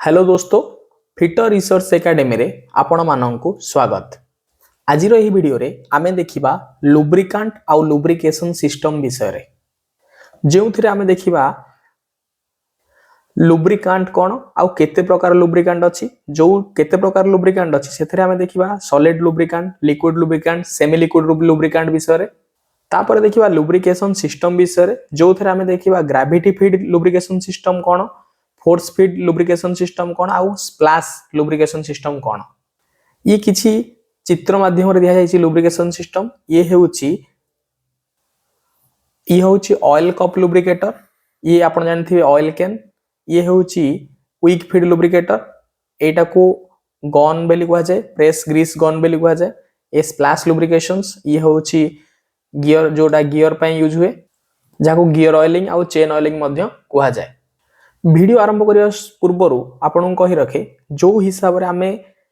Hello दोस्तों, fitter research academy रे आपण माननकु स्वागत। आज रो वीडियो रे आमे देखिबा लुब्रिकांट आउ लुब्रिकेशन सिस्टम विषय रे, जेउथिरे आमे देखिबा लुब्रिकांट कोन आउ केते प्रकार लुब्रिकांट अछि। जो केते प्रकार लुब्रिकांट अछि सेथिरे आमे देखिबा सॉलिड लुब्रिकांट, लिक्विड लुब्रिकांट, सेमी लिक्विड लुब्रिकांट विषय रे। तापर देखिबा लुब्रिकेशन सिस्टम विषय रे, जोथिरे आमे देखिबा ग्रेविटी फीड लुब्रिकेशन सिस्टम कोन, फोर्स फीड लुब्रिकेशन सिस्टम कोन आउ स्प्लैश लुब्रिकेशन सिस्टम कोन। ये किछि चित्र माध्यम रे दिया जायछि लुब्रिकेशन सिस्टम। ये होउछि ऑयल कप लुब्रिकेटर, ये आपण जानथिबे ऑयल कैन। ये होउछि क्विक फीड लुब्रिकेटर, एटा को गन बेली कहै जाय, प्रेस ग्रीस गन बेली कहै जाय। ए स्प्लैश लुब्रिकेशंस, ये होउछि गियर, जोटा गियर पय यूज हुए, जाको गियर ऑयलिंग आउ चेन ऑयलिंग मध्य कहै जाय। वीडियो आरंभ करिया पूर्वरु आपन कहि रखे, जो हिसाब रे आमे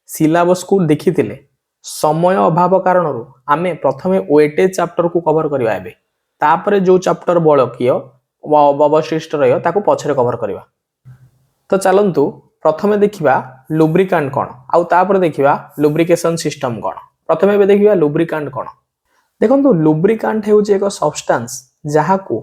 सिलेबस को देखिथिले समय अभाव कारणरु आमे प्रथमे वेटेज चैप्टर को कवर करिवा एबे, तापरे जो चैप्टर बळकियो अवशिष्ट रहयो ताको पछरे कवर करिवा। तो चलंतु प्रथमे देखिबा लुब्रिकांट कोन आउ तापरे देखिबा लुब्रिकेशन सिस्टम कोन। प्रथमे बे देखिबा लुब्रिकांट कोन। देखंतु लुब्रिकांट हेउचे एक सब्सटेंस जहा को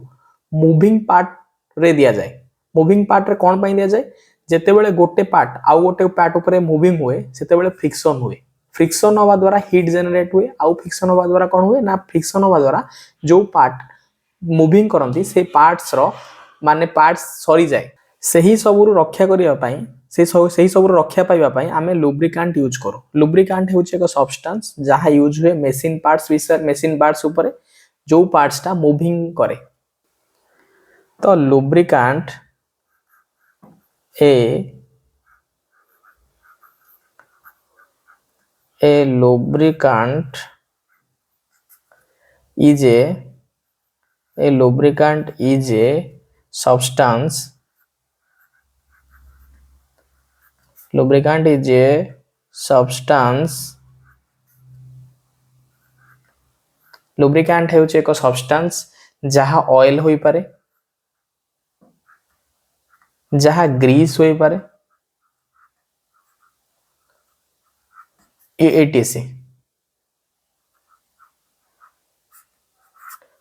मूविंग पार्ट रे दिया जाय। मूविंग पार्ट रे कोन पय दिया जाय, जेते बेले गोटे पार्ट आउ गोटे पार्ट ऊपर मूविंग हुए सेते बेले फ्रिक्शन हुए। फ्रिक्शन होवा द्वारा हीट जनरेट हुए, आउ फ्रिक्शन होवा द्वारा कोन हुए ना, फ्रिक्शन होवा द्वारा जो पार्ट मूविंग करंती से पार्ट्स रो माने पार्ट्स सरी जाय। सही सबरु रक्षा करिया पय, सही सबरु रक्षा पाइबा पय आमे लुब्रिकांट यूज करू। लुब्रिकांट हेउचे एक सब्सटेंस जहा यूज हुए मशीन पार्ट्स विषय, मशीन पार्ट्स ऊपर जो पार्ट्स टा मूविंग करे। तो लुब्रिकांट a lubricant is a lubricant is a substance. Lubricant is a substance. लुब्रिकांट हेउचे एक सब्सटेंस जहा ऑयल होई पारे, जहा ग्रीस होई पारे, etc।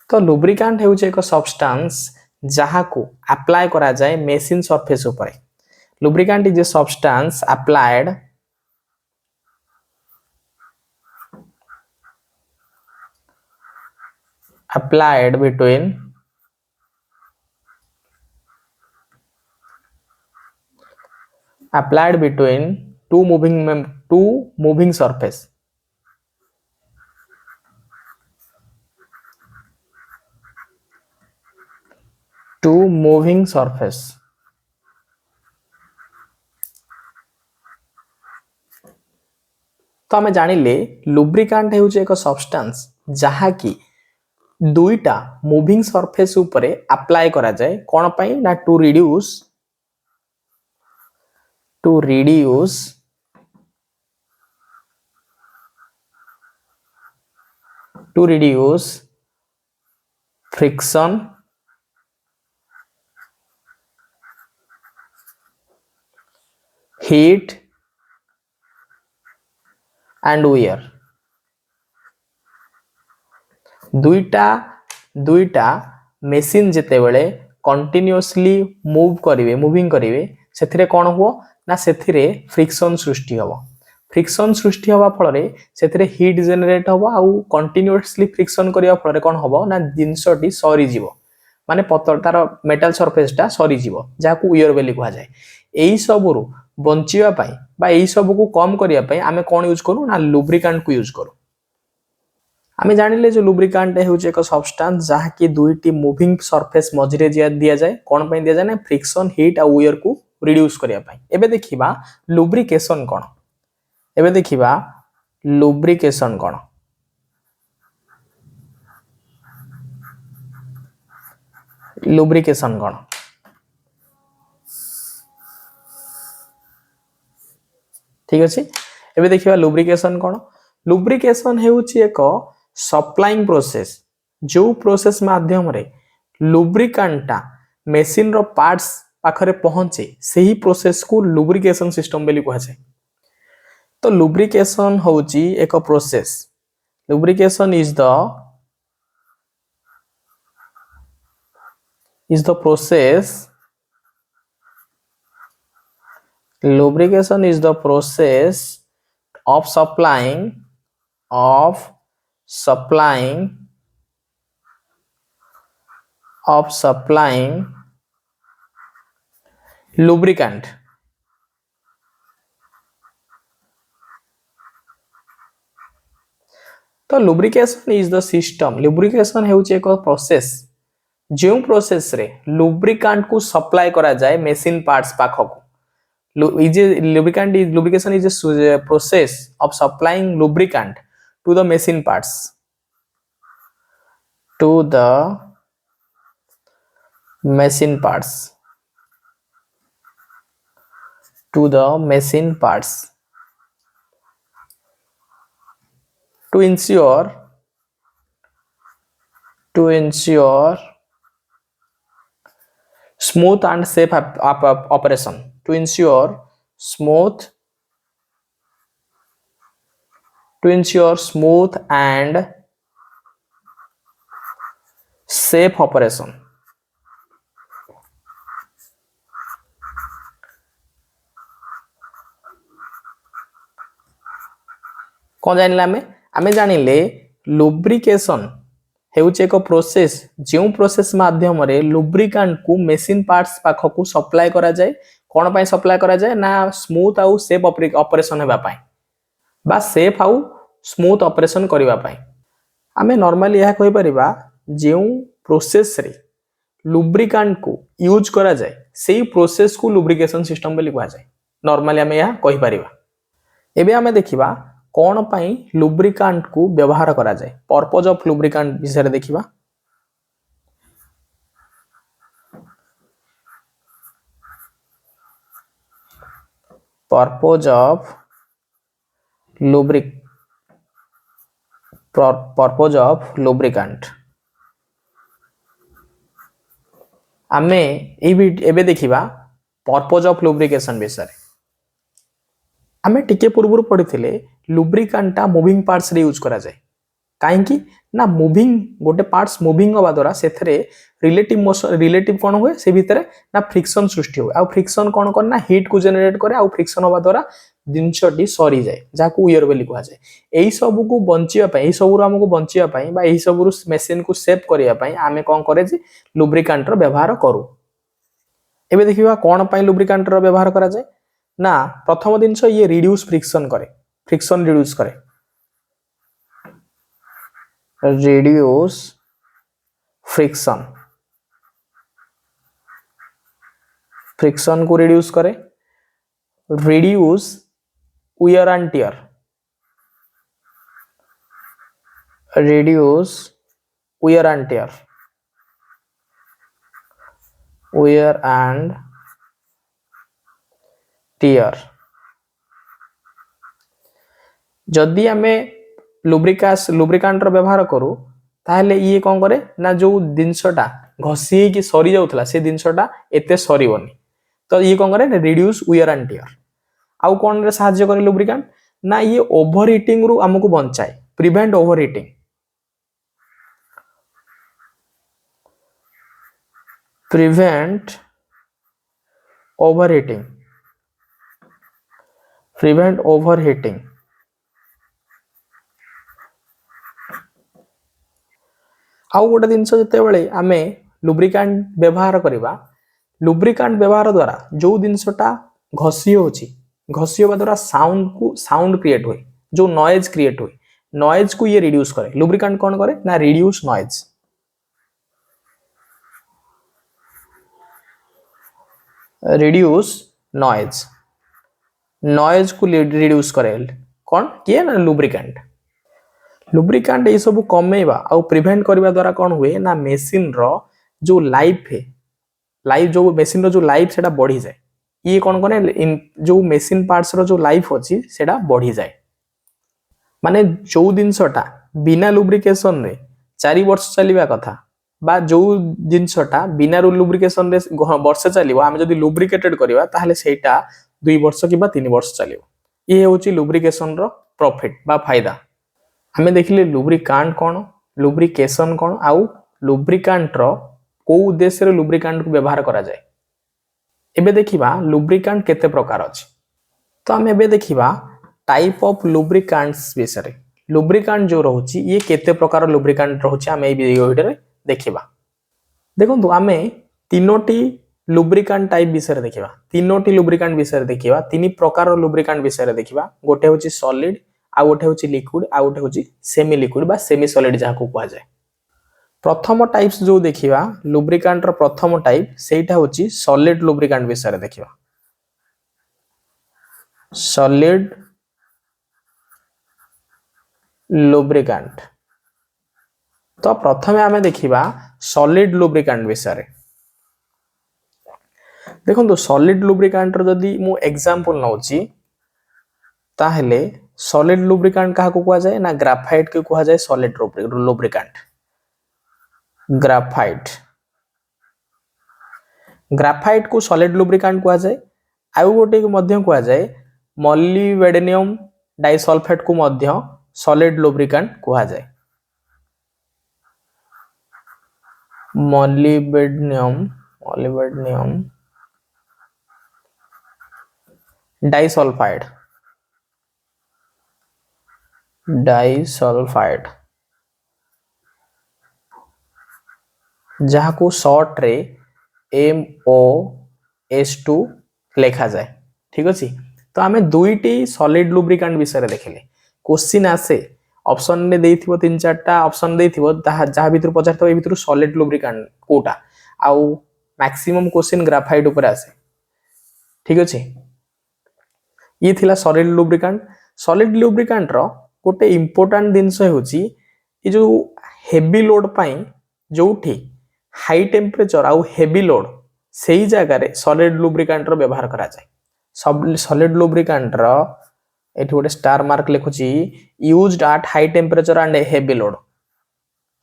तो लुब्रिकांट हेउचे एक सब्सटेंस जहा को अप्लाई करा जाए मशीन सरफेस ऊपर। Lubricant is a substance applied between two moving surface। two moving surface। तो हमें जानिले लुब्रिकांट हेउचे एक सब्सटेंस जहा की दुईटा मूविंग सरफेस ऊपर अप्लाई करा जाए कोन पई ना, to reduce friction heat and wear। दुईटा मशीन जेते बेले कंटिन्यूअसली मूविंग करिवे सेथिरे कोन हो ना, सेथिरे फ्रिक्शन सृष्टि हबो। फ्रिक्शन सृष्टि हवा फल रे सेथिरे हीट जनरेट हबो, आउ कंटिन्यूअसली फ्रिक्शन करिया फल रे कोन हबो ना, जिंसटी सरी जीवो, माने पत्थर तार मेटल सरफेस टा सरी जीवो, जाकू वियर बेली कहा जाय। एई सबरु बंचिबा पई बा एई सब को कम करिया पई आमे कोन यूज करू ना, लुब्रिकांट को यूज करू। आमे जानिले जो लुब्रिकांट हेउचे एक सब्सटेंस जहा की दुईटी मूविंग सरफेस मझिरे दिया जाय कोन पई दिया जाय ना, फ्रिक्शन हीट आ वियर को रिड्यूस करिया पई। एबे देखिबा लुब्रिकेशन कोन। एबे देखिबा लुब्रिकेशन कोन। लुब्रिकेशन कोन, ठीक अछि। एबे देखिबा लुब्रिकेशन कोन। लुब्रिकेशन हेउची एक सप्लाइंग प्रोसेस, जो प्रोसेस माध्यम रे लुब्रिकांटा मशीन रो पार्ट्स पाखरे पहुंचे सही प्रोसेस को लुब्रिकेशन सिस्टम बोली कहा जाए। तो लुब्रिकेशन होची एक process. Lubrication is the process lubrication is the process of supplying lubricant तो lubrication is the system lubrication हेउची एक प्रोसेस जो प्रोसेस रे लुब्रिकांट को सप्लाई करा जाए मशीन पार्ट्स पाखक lubrication is a process of supplying lubricant to the machine parts to the machine parts to ensure smooth and safe operation to ensure smooth and safe operation कौन जानिले आमे जानिले lubrication हेउचे एक process जो process माध्यम रे लुब्रिकांट को machine parts पाखक को supply करा जाए कोन पय सप्लाई करा जाए ना स्मूथ आउ सेफ ऑपरेशन हेबा पय बा सेफ आउ स्मूथ ऑपरेशन करिवा पय आमे नॉर्मली यह कहि परिबा जो प्रोसेस रे लुब्रिकांट को यूज करा जाए सेही प्रोसेस को लुब्रिकेशन सिस्टम बोली कहा जाए नॉर्मली आमे यह कहि परिबा एबे आमे देखिबा कौन पाई लुब्रिकांट को व्यवहार करा जाए पर्पज ऑफ लुब्रिकांट विषय देखिबा पर्पज ऑफ लुब्रिकांट आमे एबे देखिबा पर्पज ऑफ लुब्रिकेशन विषय आमे टिके पूर्व पढ़ी लुब्रिकांटा मूविंग पार्ट्स रे यूज करा जाए कहीं ना मूविंग गोटे पार्ट्स मूविंग हवा द्वारा से रिलेटिव कौन हुए से भितर ना फ्रिक्शन सृष्टि हुए आ फ्रिक्शन कौन कर ना हीट को जनरेट करे आ फ्रिक्शन हवा द्वारा जिनसटी सरी जाए जहां उयर बोली कहा जाए यही सब को बंचिया यही सब हमको बंचिया बा यही सब मशीन को सेव करने आमे कौन करे जे लुब्रिकांट रो व्यवहार करू एबे देखिबा कौन पाई लुब्रिकांट रो व्यवहार करा जाए ना प्रथम जिनस ये रिड्यूस फ्रिक्शन रिड्यूस करे रिड्यूस फ्रिक्शन को रिड्यूस करे रिड्यूस wear and tear जदि आमे लुब्रिकांट रो व्यवहार करू ताहले ये कौन करे ना जो जिनसटा घसी कि सरी जाउथला से जिनसटा एते सरीबनी तो ये कौन करे रिड्यूस wear and tear आउ कौन रे साहाय्य करे लुब्रिकांट ना ये ओवर हीटिंग रु हमको बंचाए prevent overheating prevent overheating आउ गोटे जिनस जिते आमे लुब्रिकांट व्यवहार करबा लुब्रिकांट व्यवहार द्वारा जो जिनसटा घसी होची घसी होबा द्वारा साउंड क्रिएट हुए जो नॉइज क्रिएट हुए नॉइज को ये रिड्यूस करे लुब्रिकांट कौन करे ना रिड्यूस नॉइज को रिड्यूस करे कौन किए ना लुब्रिकांट ये सब कमेवा आउ प्रिवेंट करबा द्वारा कौन हुए ना मशीन रो जो लाइफ जो मशीन रो जो लाइफ सेटा बढ़ी जाए ये कौन करे जो मशीन पार्ट्स रो जो लाइफ अछि सेटा बढ़ी जाए माने जो जिनसटा बिना लुब्रिकेशन रे 4 वर्ष चलिबा कथा बा जो जिनसटा बिना लुब्रिकेशन रे वर्षे चलिबो आमे जदी लुब्रिकेटेड करबा ताहले सेटा 2 वर्ष कि 3 वर्ष चलिबो। ये होची लुब्रिकेशन रो प्रॉफिट बा फायदा। आमे देखिले लुब्रिकांट कोन, लुब्रिकेशन कोन आउ लुब्रिकांट रो को उद्देश्य रे लुब्रिकांट को व्यवहार करा जाय। एबे देखिबा लुब्रिकांट केते प्रकार अछि। तो आमे एबे देखिबा टाइप ऑफ लुब्रिकांट्स विषय। लुब्रिकांट जो रहउची ये केते प्रकार लुब्रिकांट रहउची आमे ए वीडियो रे देखिबा। देखंतु आमे तीनोटी लुब्रिकांट टाइप विषय देखिबा। तीनोटी लुब्रिकांट विषय देखिबा। तीन प्रकार लुब्रिकांट विषय देखिबा। गोटे होची सॉलिड, आ गोटे होची लिक्विड, आ गोटे होची सेमी लिक्विड बा सेमी सॉलिड जाको कहवा जाय। प्रथम टाइप्स जो देखिबा लुब्रिकांट रो प्रथम टाइप सेटा होची सॉलिड लुब्रिकांट विषय देखिबा। सॉलिड लुब्रिकांट। तो प्रथमे आमे देखिबा सॉलिड लुब्रिकांट विषय। देखो सॉलिड लुब्रिकांट रो जदी मु एग्जांपल नउची ताहले सॉलिड लुब्रिकांट काहा को कहवा जाय ना ग्राफाइट के कहवा जाय सॉलिड लुब्रिकांट। ग्राफाइट, ग्राफाइट को सॉलिड लुब्रिकांट कहवा जाय। आउ गोटे को मध्य कहवा जाय मोलिब्डेनम डाइसल्फाइड को मध्य सॉलिड लुब्रिकांट कहवा जाय। मोलिब्डेनम डाइसल्फाइड जहाँ को शॉर्ट रे MOS2 लिखा जाए। ठीक अछि। तो आमे दुईटी सॉलिड लुब्रिकांट विषय देखिले। क्वेश्चन आसे ऑप्शन ने देथिबो 3-4टा ऑप्शन देथिबो जहाँ भीतर पचारथबो ए भीतर सॉलिड लुब्रिकांट कोटा आउ मैक्सिमम क्वेश्चन ग्राफाइट ऊपर आसे। ठीक अछि। ये थिला सॉलिड लुब्रिकांट। सॉलिड लुब्रिकांट रो गोटे इंपोर्टेंट जिनस होची ए जो हेवी लोड पाई जोठी हाई टेम्परेचर आउ हेवी लोड सेही जगह रे सॉलिड लुब्रिकांट रो व्यवहार करा जाय। सॉलिड लुब्रिकांट रो एठी गोटे स्टार मार्क लिखुची used at high temperature and heavy load.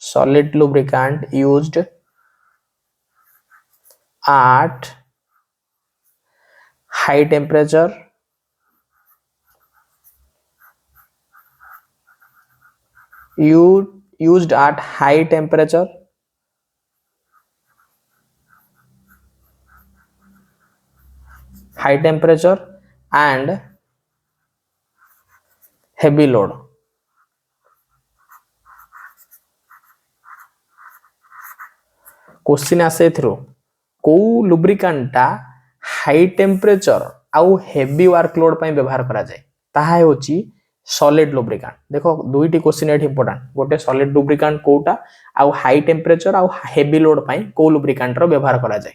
Solid lubricant used at high temperature used at high temperature and heavy load। Question आसे थ्रो को लुब्रिकांटा हाई टेम्परेचर आउ हेवी वर्कलोड पई व्यवहार करा जाय ताहा होची सॉलिड लुब्रिकांट। देखो दुईटी क्वेश्चन एठी इंपोर्टेंट। गोटे सॉलिड लुब्रिकांट कोटा आउ हाई टेम्परेचर आउ हेवी लोड पई को लुब्रिकांट रो व्यवहार करा जाय।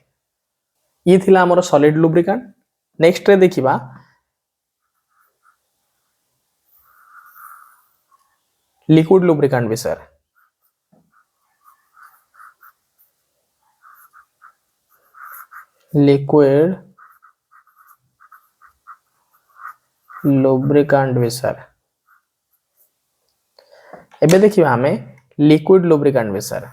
ये थिला हमर सॉलिड लुब्रिकांट। नेक्स्ट रे देखिबा लिक्विड लुब्रिकांट विषय। लिक्विड लुब्रिकांट विषय एबे देखिबा हमें लिक्विड लुब्रिकांट विषय।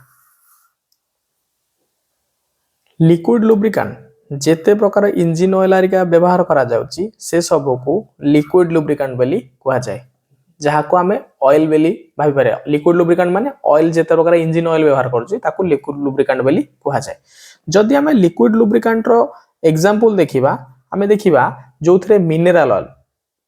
लिक्विड लुब्रिकांट जेते प्रकार इंजिन ऑयल आरिका व्यवहार करा जाउची से सब को लिक्विड लुब्रिकांट बोली कहा जाय। जहाँ को हमें ऑयल बोली भाबी पारे। लिक्विड लुब्रिकांट माने ऑयल जेते प्रकार इंजिन ऑयल व्यवहार करची ताकू लिक्विड लुब्रिकांट बोली कहा जाय। जदि हमें लिक्विड लुब्रिकांट रो एग्जांपल देखिबा हमें देखिबा जोथरे मिनरल ऑयल।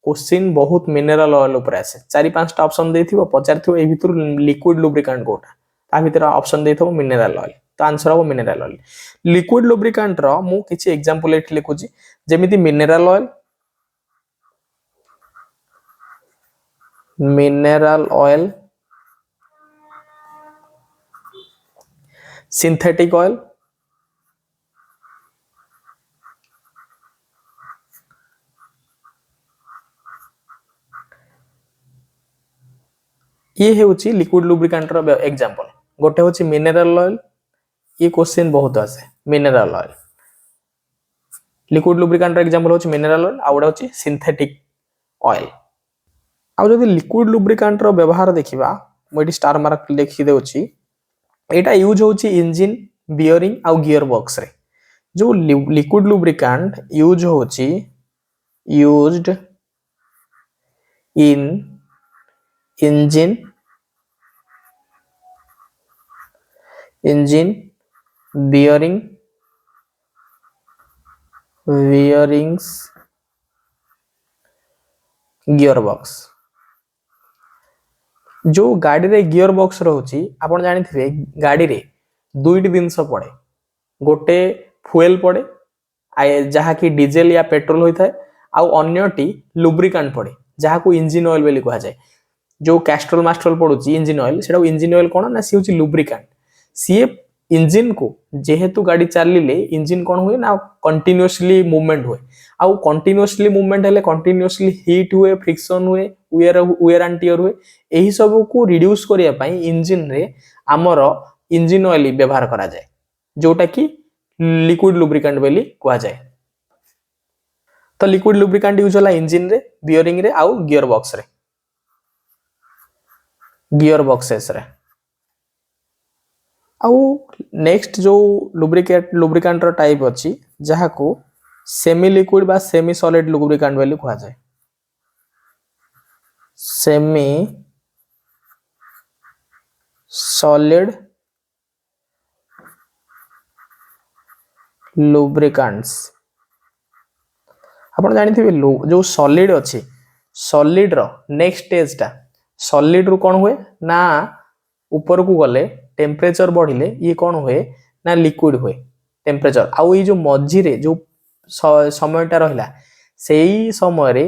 क्वेश्चन बहुत मिनरल ऑयल ऊपर आसे 4-5टा ऑप्शन देथिबो पचारथिबो ए भीतर लिक्विड लुब्रिकांट कोटा ता भीतर ऑप्शन देथिबो मिनरल ऑयल। तो आंसर हो मिनरल ऑयल। लिक्विड लुब्रिकांट रो मु किछि एग्जांपल एठी लिखुची जेमिति मिनरल ऑयल, सिंथेटिक ऑयल, ये हेउची लिक्विड लुब्रिकांट रो एग्जांपल। गोटे होची मिनरल ऑयल। ये क्वेश्चन बहुत आसे मिनरल ऑयल। लिक्विड लुब्रिकांट रो एग्जांपल होची मिनरल ऑयल आ गोटे होची सिंथेटिक ऑयल। आ जदि लिक्विड लुब्रिकांट रो व्यवहार देखिबा मु एठी स्टार मार्क लिखि देउची एटा यूज होची इंजन बियरिंग आउ गियर बॉक्स रे जो लिक्विड लुब्रिकेंट यूज होची used in engine bearing bearings gear box जो गाड़ी रे गियर बॉक्स रोची आपण जानिथिबे गाड़ी रे दुईटी जिनस पड़े गोटे फुएल पड़े जहाँ की डीजेल या पेट्रोल होता है आउ अन्यटी लुब्रिकेंट पड़े जहाँ को इंजिन ऑयल बोली कहा जाए जो कैस्ट्रोल मास्ट्रोल पड़ुची इंजिन ऑयल सेटा इंजिन ऑयल कौन ना सी होची लुब्रिकेंट सी इंजिन को जेहेतु गाड़ी चलिले इंजिन कौन हुए ना कंटिन्यूअसली मूवमेंट हुए आउ कंटिन्यूअसली मूवमेंट हेले कंटिन्यूअसली हीट हुए फ्रिक्शन हुए वेयर एंड टियर हुए एही सब को रिड्यूस करिया पई इंजिन रे हमर इंजिन ऑयल व्यवहार करा जाए जोटा कि लिक्विड लुब्रिकेंट बोली कहा जाए तो लिक्विड लुब्रिकेंट यूज होला इंजिन रे बियरिंग रे आउ गियर बॉक्सेस रे आउ नेक्स्ट जो लुब्रिकेंट रो टाइप अछि जहा को सेमी लिक्विड बा सेमी सॉलिड लुब्रिकेंट बोली कहा जाए सेमी सॉलिड लुब्रिकेंट्स आपण जानि थिबे जो सॉलिड अछि सॉलिड रो नेक्स्ट स्टेज टा सॉलिड रु कोन हुए ना ऊपर को गले टेम्परेचर बढ़िले ये कौन हुए ना लिक्विड हुए टेम्परेचर आउ ये जो मझी रे जो समयटा रहिला सेही समय रे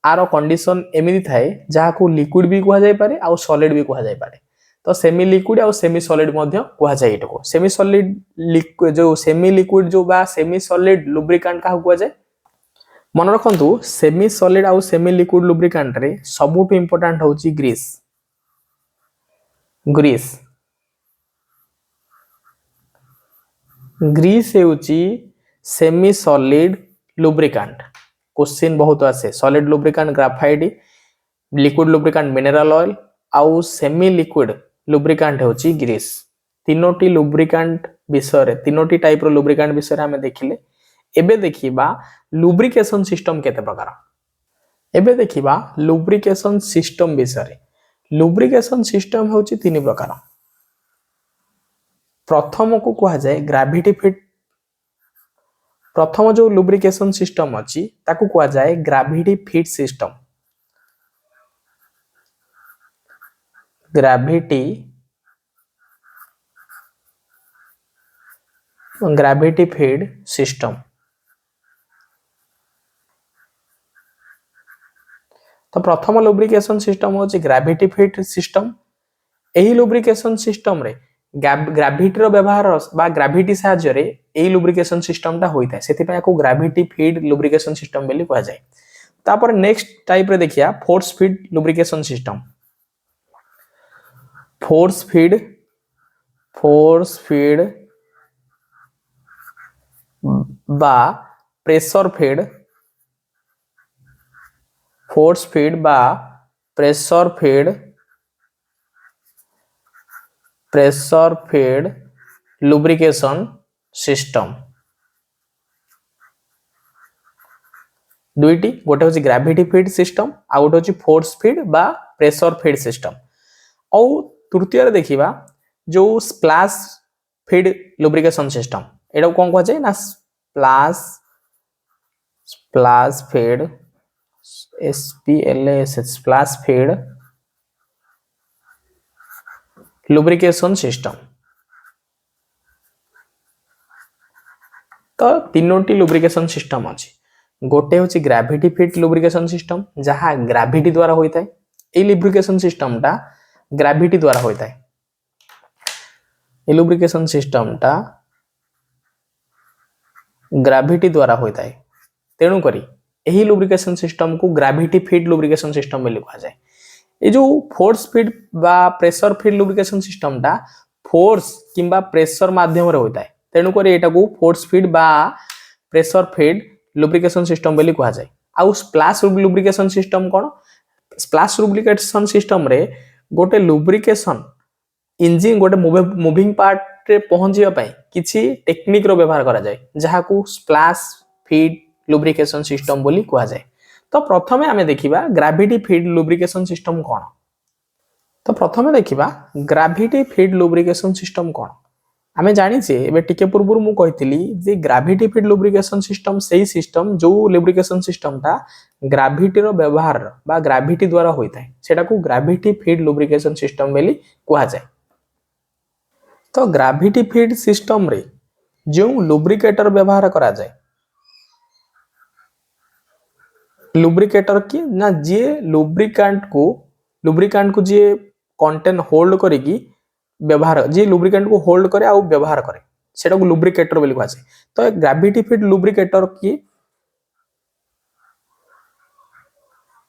आरो कंडीशन एमिति थाए जहा को लिक्विड भी कहा जाय पारे आउ सॉलिड भी कहा जाय पारे तो सेमी लिक्विड आउ सेमी सॉलिड मध्य कहा जाय एटको सेमी सॉलिड लिक्विड जो सेमी लिक्विड जो बा सेमी सॉलिड लुब्रिकेंट का कहा जाय मन रखंतु सेमी सॉलिड आउ सेमी लिक्विड लुब्रिकेंट रे सबुठ इंपोर्टेंट होची ग्रीस हेउची सेमी सॉलिड लुब्रिकेंट क्वेश्चन बहुत आसे solid lubricant graphite liquid lubricant mineral oil आउ सेमी लिक्विड लुब्रिकेंट हेउची ग्रीस तीनोटी लुब्रिकेंट विषय तीनोटी टाइप रो लुब्रिकेंट विषय हमें देखिले एबे देखिबा लुब्रिकेशन सिस्टम केते प्रकार एबे देखिबा लुब्रिकेशन सिस्टम विषय लुब्रिकेशन सिस्टम होची तीन प्रकार प्रथम को कहा जाए ग्रेविटी फीड प्रथम जो लुब्रिकेशन सिस्टम अछि ताकू कहा जाए gravity feed system gravity feed system तो प्रथम लुब्रिकेशन सिस्टम होची ग्रेविटी फीड सिस्टम एही लुब्रिकेशन सिस्टम रे ग्रेविटी रो व्यवहार बा ग्रेविटी साहाय्य रे एही लुब्रिकेशन सिस्टम टा होइता सेति पय को ग्रेविटी फीड लुब्रिकेशन सिस्टम बेली कहा जाय तापर नेक्स्ट टाइप रे देखिया force feed lubrication system force feed बा प्रेशर फीड फोर्स फीड बा प्रेशर फीड लुब्रिकेशन सिस्टम दुईटी गोटे होची ग्रेविटी फीड सिस्टम आ गोटे होची फोर्स फीड बा प्रेशर फीड सिस्टम और तृतीय रे देखिबा जो स्प्लैश फीड लुब्रिकेशन सिस्टम एटा कोन कह जाय ना splash feed splash feed lubrication system तो तीनोटी लुब्रिकेशन सिस्टम अछि गोटे होची ग्रेविटी फीड लुब्रिकेशन सिस्टम जहां ग्रेविटी द्वारा होइता है ए लुब्रिकेशन सिस्टम टा ग्रेविटी द्वारा होइता है ए लुब्रिकेशन सिस्टम टा ग्रेविटी द्वारा होइता है तेणु करी एही लुब्रिकेशन सिस्टम को ग्रेविटी फीड लुब्रिकेशन सिस्टम बोली कहा जाए ये जो फोर्स फीड बा प्रेशर फीड लुब्रिकेशन सिस्टम टा फोर्स किंबा प्रेशर माध्यम रे होइता है तेणु करी एटा को फोर्स फीड बा प्रेशर फीड लुब्रिकेशन सिस्टम बोली कहा जाए आउ स्प्लैश लुब्रिकेशन सिस्टम कोन स्प्लैश लुब्रिकेशन सिस्टम रे गोटे लुब्रिकेशन इंजिन गोटे मुविंग पार्ट रे पहुंचीबा पई किछि टेक्निक रो व्यवहार करा जाय जहाकू स्प्लैश फीड लुब्रिकेशन सिस्टम बोली कुआ जाय। तो प्रथमे आमे देखिबा ग्रेविटी फीड लुब्रिकेशन सिस्टम कोन। तो प्रथमे देखिबा ग्रेविटी फीड लुब्रिकेशन सिस्टम कोन। आमे जानि छे एबे टिके पूर्वरु मु कहितली जे ग्रेविटी फीड लुब्रिकेशन सिस्टम सेही सिस्टम जो लुब्रिकेशन सिस्टम ता ग्रेविटी रो व्यवहार बा ग्रेविटी द्वारा होई थाए सेटा को ग्रेविटी फीड लुब्रिकेशन सिस्टम बोली कुआ जाय। तो ग्रेविटी फीड सिस्टम रे जो लुब्रिकेटर व्यवहार करा जाए लुब्रिकेटर की ना जे लुब्रिकेंट को जे कंटेन होल्ड करेगी व्यवहार जे लुब्रिकेंट को होल्ड करे आउ व्यवहार करे सेटा को लुब्रिकेटर बोली कुआ जाए। तो ग्रेविटी फीड लुब्रिकेटर की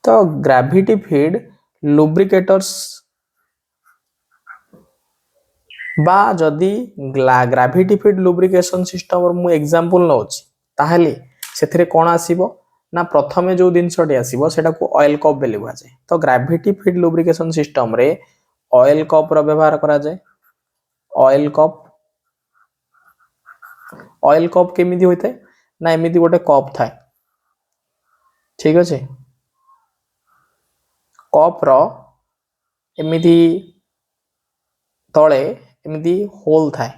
तो ग्रेविटी फीड लुब्रिकेटर्स बा जदी ग्रेविटी फीड लुब्रिकेशन सिस्टम और मु एग्जांपल नउची ताहले सेथरे कोन आसीबो ना प्रथमे जो दिनसटी आसीबो सेटा को ऑयल कप बेली कुआ जाय। तो ग्रेविटी फीड लुब्रिकेशन सिस्टम रे ऑयल कप रो व्यवहार करा जाय। ऑयल कप केमिति होइते ना एमिति गोटे कप थाए ठीक अछि कप रो एमिति तळे एमिति होल थाए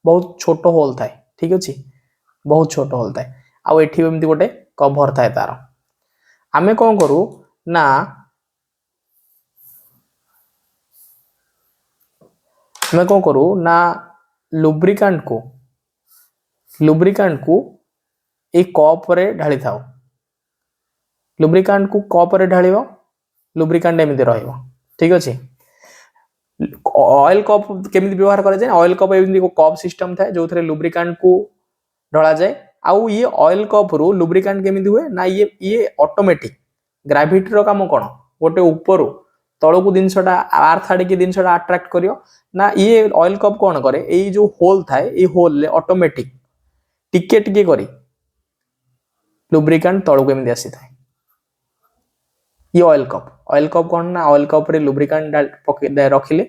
बहुत छोट होल थाए ठीक अछि बहुत छोट होल थाए आ एठी एमिति गोटे कवर थाए तार आमे कोन करू ना मैं कौन करू ना लुब्रिकेंट को एक कप रे ढाली थाओ लुब्रिकेंट को कप रे ढालिबो लुब्रिकेंट एमिति रहइबो ठीक अछि। ऑयल कप केमिति व्यवहार करा जाय ऑयल कप एमिति को कप सिस्टम थाए जो थरे लुब्रिकेंट को ढला जाए आउ ये ऑयल कप रु लुब्रिकेंट केमिति हुए ना ये ऑटोमेटिक ग्रेविटी रो काम कोन गोटे ऊपर तळो को दिनसटा आर थाडी के दिनसटा अट्रैक्ट करियो ना ये ऑयल कप कोन करे एई जो होल थाए ए होल ले ऑटोमेटिक टिके टिके करी लुब्रिकेंट तळो को एमिति आसी थाए। ये ऑयल कप कोन ना ऑयल कप रे लुब्रिकेंट पके रखिले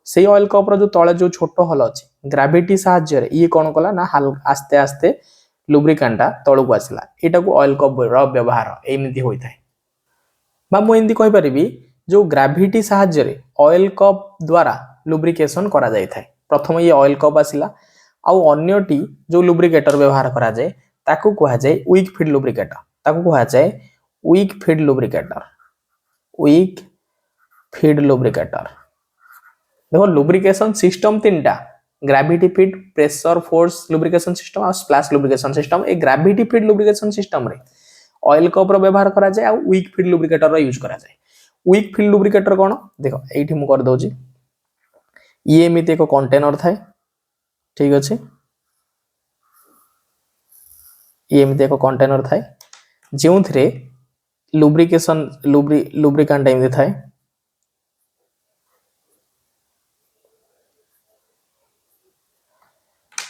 सेही ऑयल कप रो जो तळे जो छोटो होल अछि ग्रेविटी सहाय्य रे ये कोन कला ना आस्ते आस्ते लुब्रिकेंटा तळो को आसिला एटा को ऑयल कप रो व्यवहार एमिति होई थाए। बा मु एमिति कहि परिबी जो ग्रेविटी सहाय्य रे ऑयल कप द्वारा लुब्रिकेशन करा जाय थाए। प्रथम ये ऑयल कप आसिला आउ अन्यटी जो लुब्रिकेटर व्यवहार करा जाय ताकू कहा जाय वीक फीड लुब्रिकेटर ताकू कहा जाय वीक फीड लुब्रिकेटर देखो लुब्रिकेशन सिस्टम तीनटा gravity feed pressure force lubrication system और स्प्लैश लुब्रिकेशन सिस्टम ए ग्रेविटी फीड लुब्रिकेशन सिस्टम रे ऑयल कप रो व्यवहार करा जाय आ वीक फीड लुब्रिकेटर रो यूज करा जाय। वीक फीड लुब्रिकेटर कोन देखो एठी मु कर दोची ये एमिति एक कंटेनर थाए ठीक अछि ये एमिति एक कंटेनर थाए जेउथरे लुब्रिकेंट एमिति थाए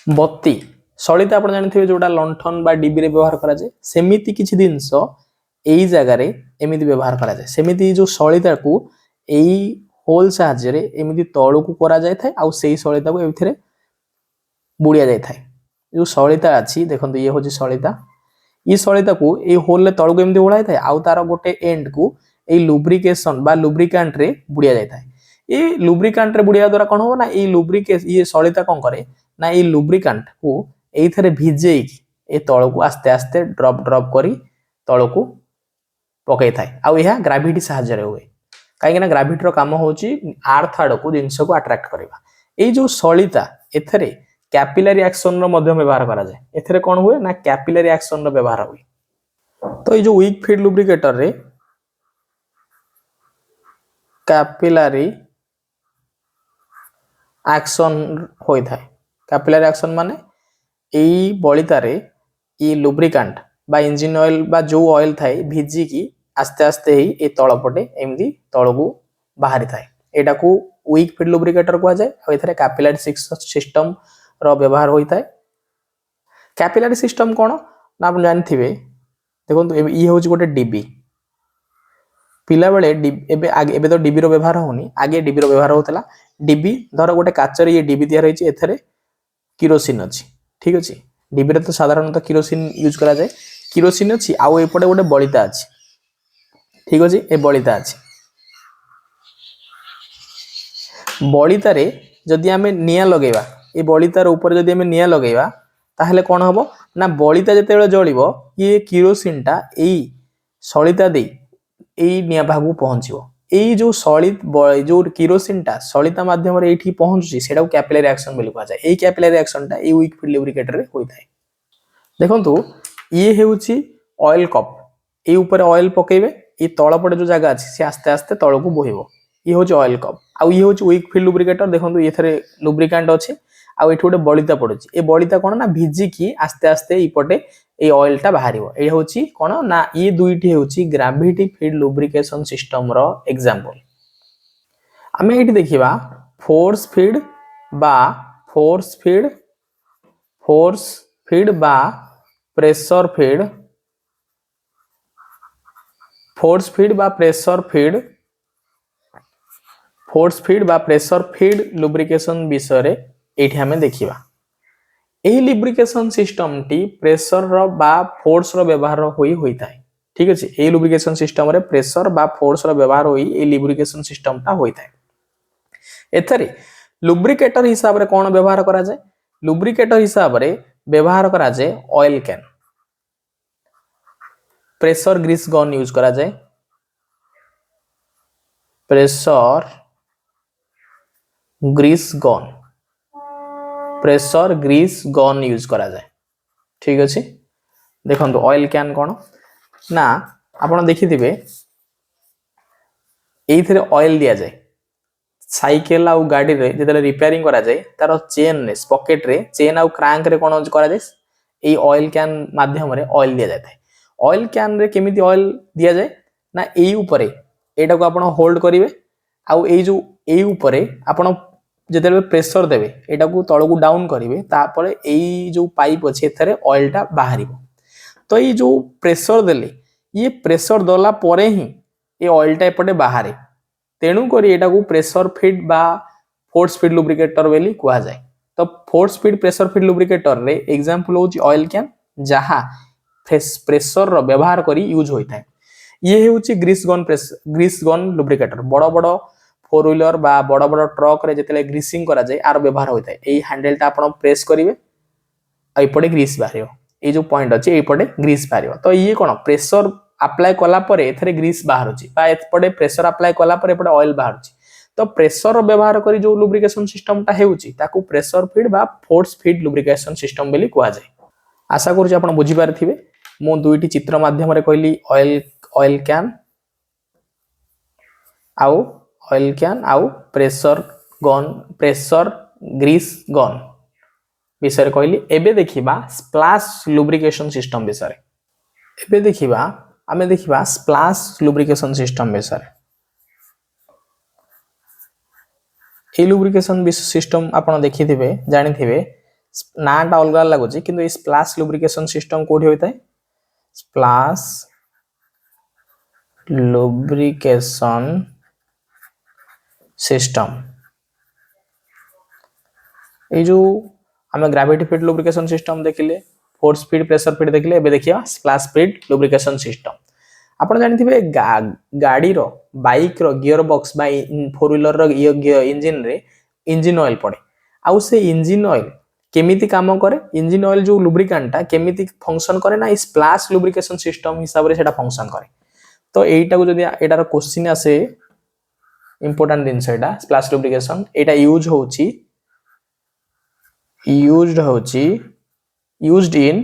बत्ती सलिता आपण जानिथिबे जोटा लंठन बा डिबी रे व्यवहार करा जाय सेमिति किछि दिनस एई जगह रे एमिति व्यवहार करा जाय सेमिति जो सलिता को एई होल साहाय्य रे एमिति तळो को करा जाय थाए आ सेही सलिता को एथिरे बुडिया जाय थाए जो सलिता अछि देखंतु ये होची सलिता ई सलिता को ए होल ले तळो को एमिति ओळाय थाए आ तार गोटे एंड को ए लुब्रिकेशन बा लुब्रिकेंट रे बुडिया जाय थाए ए लुब्रिकेंट रे बुडिया द्वारा कोन हो ना ए लुब्रिकेशन ये सलिता कोन करे ना ए लुब्रिकेंट को एथरे भिजे ए तळो को आस्ते आस्ते ड्रॉप करी तळो को पकई थाए आ एहा ग्रेविटी सहाय्य रे होय काहे ना ग्रेविटी रो काम होची अर्थ आड़ को जिंस को अट्रैक्ट करबा ए जो सलिता एथरे कैपिलरी एक्शन रो मध्य व्यवहार करा जाय एथरे कोन हुए ना कैपिलरी एक्शन रो व्यवहार हुए। तो ए जो वीक फीड लुब्रिकेटर रे कैपिलरी एक्शन होई थाए कैपिलरी एक्शन माने एई बलितारे ये लुब्रिकेंट बा इंजिन ऑयल बा जो ऑयल थाए भिजी की आस्ते आस्ते ही ए तळ पटे एमिति तळ को बाहरी थाए एटा को वीक फीड लुब्रिकेटर को जाय आ एथरे कैपिलरी सिस्टम रो व्यवहार होई थाए। कैपिलरी सिस्टम कोन ना आपण जानथिबे देखंतु ये होची गोटे डिबी पिला बेले एबे तो डीबी रो व्यवहार होनी आगे डीबी रो व्यवहार होतला डीबी धर गोटे काचर ये डीबी दिया रही एथरे किरोसिन अच्छी ठीक अच्छे डीबी रे तो साधारणतः किरोसिन यूज करा जाए किरोसिन अच्छी आउ एपटे गोटे बलिता अच्छी ठीक अच्छे ए बलिता अच्छी बलितारे जदि आमे निया लगेबा ए बलितार ऊपर जदि आमे निया लगेबा ताहले कोन हबो ना बलिता जेतेबेले जळिबो ये किरोसिनटा एई सलिता देई एई निया भागु पहुंचिबो एई जो सलित जो किरोसिनटा सलिता माध्यम रे एठी पहुंचुची सेटा कैपिलरी रिएक्शन बोली कहा जाय एई कैपिलरी रिएक्शनटा एई वीक फील्ड लुब्रिकेटर रे होई थाए देखंतु ये हेउची ऑयल कप ए ऊपर ऑयल पकेबे ए तळपटे जो जगह अछि से आस्ते आस्ते तळकु बोहिबो ये होची ऑयल कप आउ ये होची वीक फील्ड लुब्रिकेटर देखंतु एथरे लुब्रिकेंट अछि आउ एठी गोटे बलिता पडुची ए बलिता कोन ना भिजी की आस्ते आस्ते इपटे ए ऑयल टा बाहरिबो ए होची कोन ना ये दुईटी होची ग्रेविटी फीड लुब्रिकेशन सिस्टम रो एग्जांपल आमे एठी देखिबा फोर्स फीड बा बा प्रेशर फीड फोर्स फीड बा प्रेशर फीड लुब्रिकेशन विषय रे एठी हमें देखिबा एही लुब्रिकेशन सिस्टम टी प्रेशर रो बा फोर्स रो व्यवहार होई थाए ठीक अछि एही लुब्रिकेशन सिस्टम रे प्रेशर बा फोर्स रो व्यवहार होई ए लुब्रिकेशन सिस्टम ता होई थाए एथरे लुब्रिकेटर हिसाब रे कोन व्यवहार करा जाय लुब्रिकेटर हिसाब रे व्यवहार करा जाय oil can pressure grease gun use करा जाय प्रेशर ग्रीस गन यूज करा जाए ठीक अच्छे देखो ऑयल कैन कौन ना आपण देखिथिबे एइथरे ऑयल दिया जाए साइकिल आउ गाड़ी रे जेतले रिपेयरिंग करा जाए तार चेन रे स्पॉकेट रे चेन आउ क्रैंक रे कोन करा जाए एई ऑयल कैन माध्यम रे ऑयल दिया जाए ऑयल कैन रे केमिति ऑयल दिया जाए ना एई ऊपरे एटा को आपण होल्ड करिवे आउ एई जो एई ऊपरे आपण जेतेबे प्रेशर देबे एटा को तळ को डाउन करिवे तापरे एई जो पाइप अछि एथरे ऑयल टा बाहरिबो तो ये जो प्रेशर देले ये प्रेशर दला परे ही ये ऑयल टा एपटे बाहरे तेणु करी एटा को प्रेशर फीड बा फोर्स फीड लुब्रिकेटर बेली कुआ जाय तो force feed pressure feed lubricator रे एग्जांपल होची ऑयल कैन जहा प्रेशर रो व्यवहार करी यूज होई थाए ये होची ग्रीस गन लुब्रिकेटर बड़ बड़ फोर व्हीलर बा बड़ बड़ ट्रक रे जेतेले ग्रीसिंग करा जाय आर व्यवहार होई थाए एई हैंडल टा आपण प्रेस करिवे आ इपटे ग्रीस बाहरियो ए जो पॉइंट अछि एपटे ग्रीस बाहरियो तो ये कोन प्रेशर अप्लाई कला परे एथरे ग्रीस बाहरुची बा एपटे प्रेशर अप्लाई कला परे एपटे ऑयल बाहरुची तो प्रेशर व्यवहार करी जो लुब्रिकेशन सिस्टम ता हेउची ताकू प्रेशर फीड बा फोर्स फीड लुब्रिकेशन सिस्टम बेली कुआ जाय आशा करूची आपण बुझी पारथिबे मो दुईटी चित्र माध्यम रे कहली ऑयल कैन आउ प्रेशर ग्रीस गन विषय कहली एबे देखिबा स्प्लैश लुब्रिकेशन सिस्टम विषय एबे देखिबा आमे देखिबा स्प्लैश लुब्रिकेशन सिस्टम विषय ए लुब्रिकेशन सिस्टम आपण देखिथिबे जानिथिबे नाटा अलग लागुची किंतु ए स्प्लैश लुब्रिकेशन सिस्टम कोठी होइताय स्प्लैश लुब्रिकेशन सिस्टम ए जो आमे ग्रेविटी फीड लुब्रिकेशन सिस्टम देखिले फोर्स फीड प्रेशर फीड देखिले एबे देखिया स्प्लैश फीड लुब्रिकेशन सिस्टम आपण जानिथिबे गाड़ी रो बाइक रो गियर बॉक्स बा फोर व्हीलर रो इंजन रे इंजन ऑयल पड़े आउ से इंजन ऑयल केमिति काम करे इंजन ऑयल जो लुब्रिकेंट केमिति फंक्शन करे ना स्प्लैश लुब्रिकेशन सिस्टम हिसाब रे सेटा फंक्शन करे तो एटा को जदी एटार क्वेश्चन आसे इंपोर्टेंट दिन सेटा splash lubrication Etah used in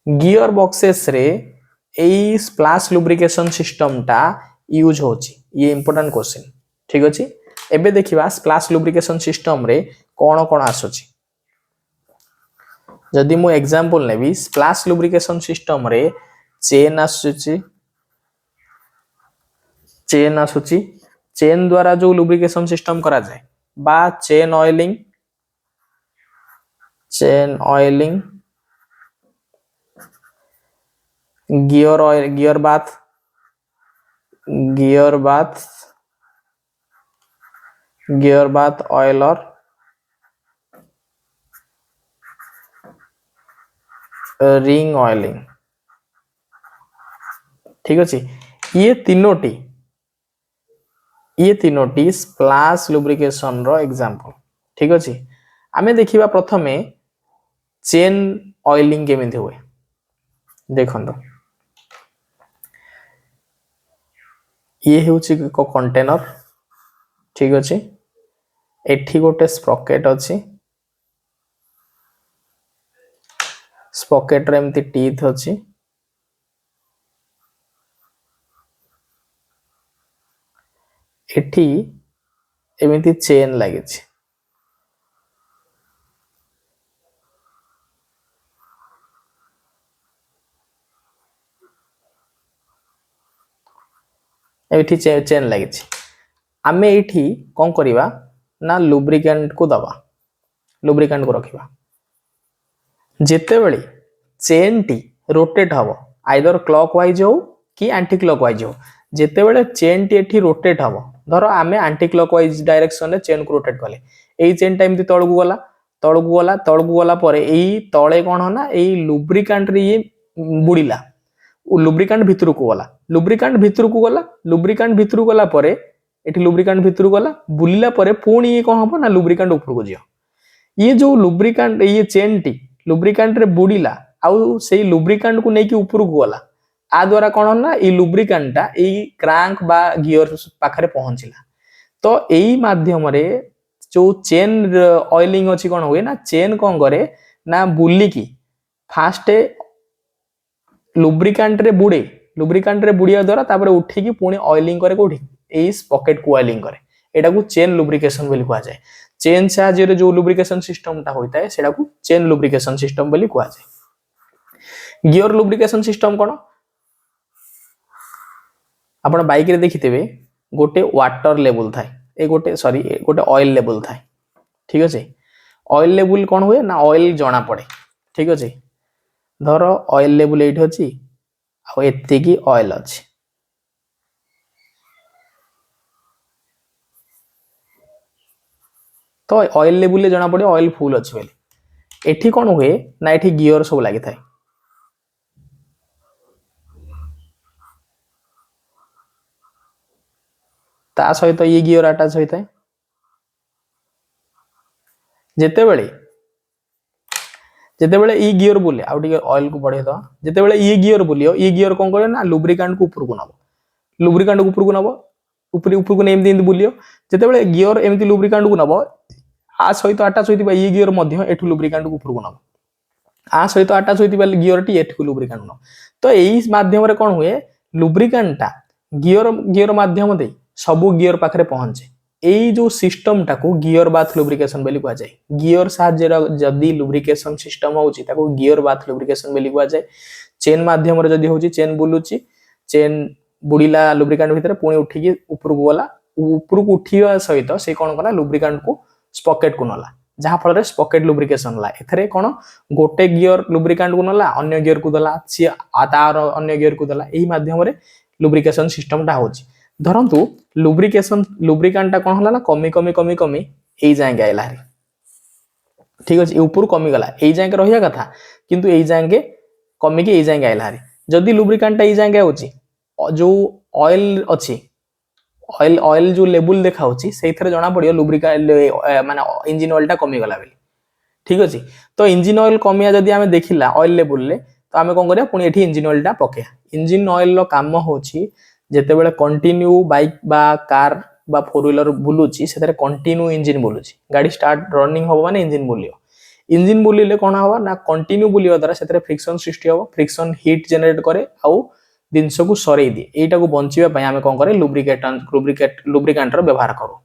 gear boxes रे ए स्प्लैश लुब्रिकेशन सिस्टम टा यूज होची ये इंपोर्टेंट क्वेश्चन ठीक अछि एबे देखिबा स्प्लैश लुब्रिकेशन सिस्टम रे कोन कोन आसुची जदि मु एग्जांपल नेबी स्प्लैश लुब्रिकेशन सिस्टम रे चेन आसुची चेन द्वारा जो लुब्रिकेशन सिस्टम करा जाए बा chain oiling gear oil, gear bath, gear bath, gear bath oil और रिंग ऑयलिंग। ठीक अच्छे, ये तीनोटी स्प्लाश लुब्रिकेशन रो एग्जांपल। ठीक अच्छे, आमे देखिबा प्रथमे चेन ऑयलिंग केमिति हुए देखो। ये हेउची को कंटेनर। ठीक अच्छे, एठी गोटे स्प्रॉकेट अच्छी, स्प्रॉकेट रे एमती टीथ अच्छी, एठी एमिति चेन लागिछि। एठी चेन लागिछि। आमे एठी कोन करिवा ना लुब्रिकेंट को दबा, लुब्रिकेंट को रखिबा। जेते बेले चेन टी रोटेट हबो आइदर क्लॉकवाइज हो कि एंटी क्लॉकवाइज हो, जेते बेले चेन टी एठी रोटेट हबो, धरो आमे एंटी क्लॉकवाइज डायरेक्शन रे चेन को रोटेट कले, एई चेन टाइम दी तळकु गला, तळकु गला, तळकु गला परे एई तळे कोन होना एई लुब्रिकेंट रे ये बुडिला, लुब्रिकेंट भितर को गला, लुब्रिकेंट भितर को गला, लुब्रिकेंट भितर को गला परे एठी लुब्रिकेंट भितर गला, बुलिला परे पुणी ये कोन हबो ना लुब्रिकेंट ऊपर को जियो। ये जो लुब्रिकेंट ये चेन टी लुब्रिकेंट रे बुडिला आउ सेई लुब्रिकेंट को नेकी ऊपर को गला, आ द्वारा कोन ना ई लुब्रिकेंट टा ई क्रैंक बा गियर पाखरे पहुंचिला। तो एई माध्यम रे जो चेन ऑयलिंग अछि कोन होय ना, चेन कोन करे ना बुली की फास्ट लुब्रिकेंट रे बुडे, लुब्रिकेंट रे बुडिया द्वारा तापर उठी की पुणी ऑयलिंग करे कोठी एई पॉकेट को ऑयलिंग करे, एटा को चेन लुब्रिकेशन बोली कुआ जाय। चेन साहाଯ୍य रे जो लुब्रिकेशन सिस्टम टा होइताय सेटा को चेन लुब्रिकेशन सिस्टम बोली कुआ जाय। गियर लुब्रिकेशन सिस्टम कोन, आपण बाइक रे देखितेबे गोटे वाटर लेवल थाए, ए गोटे सॉरी गोटे ऑयल लेवल थाए। ठीक अछि, ऑयल लेवल कोन हुए ना ऑयल जणा पड़े। ठीक अछि, धरो ऑयल लेवल एठी अछि आ एते की ऑयल अछि, तो ऑयल लेवल ले जणा पड़े ऑयल फुल अछि बेली। एठी कोन हुए ना एठी गियर सब लागि थाए, ता सहित ये गियर अटैच होइताए। जेतेबेले जेतेबेले ई गियर बुले आउ टिके ऑयल को बढ़े दवा, जेतेबेले ई गियर बुलियो ई गियर कोन करे ना लुब्रिकेंट को ऊपर को नबो, लुब्रिकेंट को ऊपर को नबो, ऊपर को नेम दिन बुलियो। जेतेबेले गियर एमती लुब्रिकेंट को नबो आ सहित अटैच होइतिबा ई गियर मध्य एठु लुब्रिकेंट को ऊपर को नबो, आ सहित अटैच होइतिबा गियर टी एठु लुब्रिकेंट न। तो एई माध्यम रे कोन हुए लुब्रिकेंट टा गियर गियर माध्यम दे सबु गियर पाखरे पहुंचे। एई जो सिस्टम टाको गियर बाथ लुब्रिकेशन बोली कुआ जाय। गियर साहाଯ୍य जदी लुब्रिकेशन सिस्टम होउची ताको गियर बाथ लुब्रिकेशन बोली कुआ जाय। चेन माध्यम रे जदी होउची चेन बुलुची, चेन बुडिला लुब्रिकेंट भितर पुणी उठी की ऊपर को गला, ऊपर को उठिया सहित से कोन कला लुब्रिकेंट को स्पॉकेट को नला, जहा फल रे स्पॉकेट लुब्रिकेशन ला। एथरे कोन गोटे गियर लुब्रिकेंट को नला, अन्य गियर को दला, सी तार अन्य गियर को दला, एही माध्यम रे लुब्रिकेशन सिस्टम टा होची। धरंतु लुब्रिकेशन लुब्रिकेंट टा कोन हला ना कमी कमी कमी कमी एई जाय आइला हरी। ठीक अछि, ऊपर कमी गला, एई जाय के रहिया कथा किंतु एई जाय के कमी के एई जाय आइला हरी। जदी लुब्रिकेंट टा एई जाय होची, जो ऑयल अछि ऑयल ऑयल जो लेवल देखा होची सेथरे जणा पड़ियो लुब्रिकेंट माने इंजन ऑयल टा कमी गला बेली। ठीक अछि, तो इंजन ऑयल कमिया जदी आमे देखिला ऑयल लेवल ले, तो आमे कोन करिया पुणी एठी इंजन ऑयल टा पकेया। इंजन ऑयल रो काम होची जेते बेले कंटिन्यू बाइक बा कार बा फोर व्हीलर बुलुची सेतरे कंटिन्यू इंजन बुलुची, गाड़ी स्टार्ट रनिंग हो माने इंजन बुलियो। इंजन बुलिले कोन हवा ना कंटिन्यू बुलियो द्वारा सेतरे फ्रिक्शन सृष्टि हो, फ्रिक्शन हीट जनरेट करे आउ जिनस को सरेई दिए। एटा को बंचिबा पय आमे कोन करे लुब्रिकेंट रो व्यवहार करू।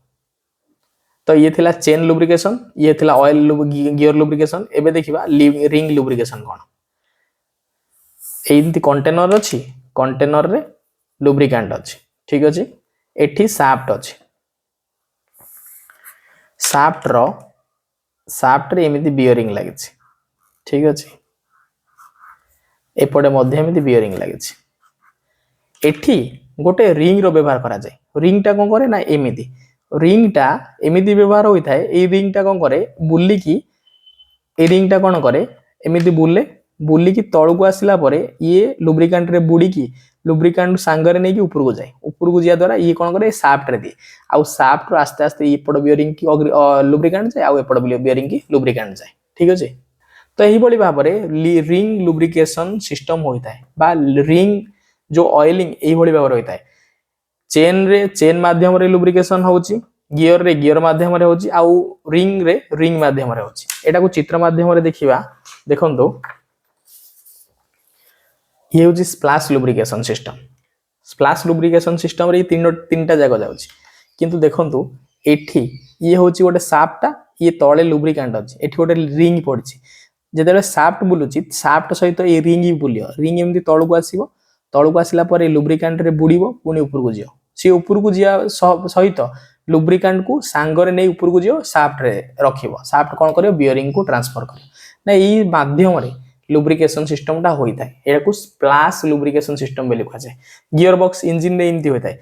तो ये थिला चेन लुब्रिकेशन, ये थिला ऑयल गियर लुब्रिकेशन। एबे देखिबा रिंग लुब्रिकेशन कोन। एइंती कंटेनर अछि, कंटेनर रे लुब्रिकेंट अछि। ठीक अछि, एठी शाफ्ट अछि, शाफ्ट रे एमिति बियरिंग लागिछि। ठीक अछि, एपटे मध्य एमती बियरिंग लगी एठी गोटे रिंग रो व्यवहार करा जाए रिंग टा कौन करे ना एमिति रिंग टा एमिति व्यवहार होता है ए रिंग टा कौन करे बुलिकी ए रिंग टा कौन करे एमिति बुले बुलिकी तळକୁ आसिला परे ये लुब्रिकेंट रे बुड़ीकी लुब्रिकेंट सांगरे नहीं कि ऊपर को जाए ऊपर को जिया द्वारा ये कौन करे साफ्ट रे दिए आउ साफ्ट रो आस्ते आस्ते एपट बियरिंग की लुब्रिकेंट जाए आउ एपट बियरिंग की लुब्रिकेंट जाए ठीक अछि तो यही भली भाव रिंग लुब्रिकेशन सिस्टम होता है बा रिंग जो ऑयलिंग यही भली भाव होता है चेन रे चेन माध्यम रे लुब्रिकेशन होची गियर रे गियर माध्यम रे होची आउ रिंग रे रिंग माध्यम रे होची एटा को चित्र माध्यम रे देखिबा देखंतो ये होची स्प्लैश लुब्रिकेशन सिस्टम रे तीनटा जगह जाउची किंतु देखंतु एठी ये होची गोटे साफ्टा ये तळे लुब्रिकेंट अछि एठी गोटे रिंग पड़छि जेतेले साफ्ट बुलुची साफ्ट सहित ये रिंग ही बुलियो रिंग एमती तळକୁ आसीबो तळକୁ आसिला परे लुब्रिकेंट रे बुडीबो पुनी ऊपर को जियो सी ऊपर को जिया सहित लुब्रिकेंट को सांगरे नहीं ऊपर को जियो साफ्ट रे रखिबो साफ्ट कोन करियो बियरिंग को ट्रांसफर करियो ना ई माध्यम रे लुब्रिकेशन सिस्टम टा होइता है एटा को स्प्लैश लुब्रिकेशन सिस्टम बेले कहा जाय गियर बॉक्स इंजन रे इनती होइता है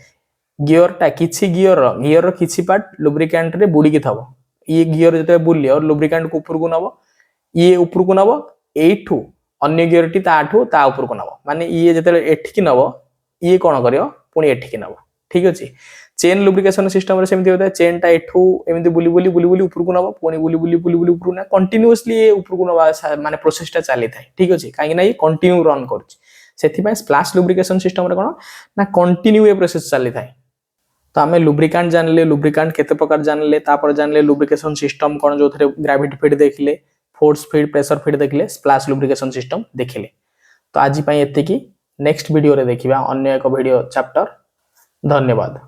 गियर टा किछि गियर रो किछि पार्ट लुब्रिकेंट रे बुडी के थबो ये गियर जते बुलियो और लुब्रिकेंट को ऊपर को नबो ये ऊपर को नबो एठू अन्य गियर टी ताठू ता ऊपर को नबो माने ये जते एठी की नबो ये कोन करियो पुनी एठी की नबो ठीक अछि चेन लुब्रिकेशन सिस्टम रे सेमति होता है चेन टा एठू एमति बुली ऊपर को नबो पुनी बुली ऊपर ना कंटीन्यूअसली ये ऊपर को नबा माने प्रोसेस टा चली थाए ठीक अछि काहे ना ये कंटिन्यू रन करछि सेथि पय स्प्लैश लुब्रिकेशन सिस्टम रे कोन ना कंटिन्यू ये प्रोसेस चली थाए तो आमे लुब्रिकेंट जानले लुब्रिकेंट केते प्रकार जानले तापर जानले लुब्रिकेशन सिस्टम कोन जो थरे ग्रेविटी फीड देखले फोर्स फीड प्रेशर फीड देखले स्प्लैश लुब्रिकेशन सिस्टम देखले तो आज पय एते की नेक्स्ट वीडियो रे देखिबा अन्य एक वीडियो चैप्टर धन्यवाद।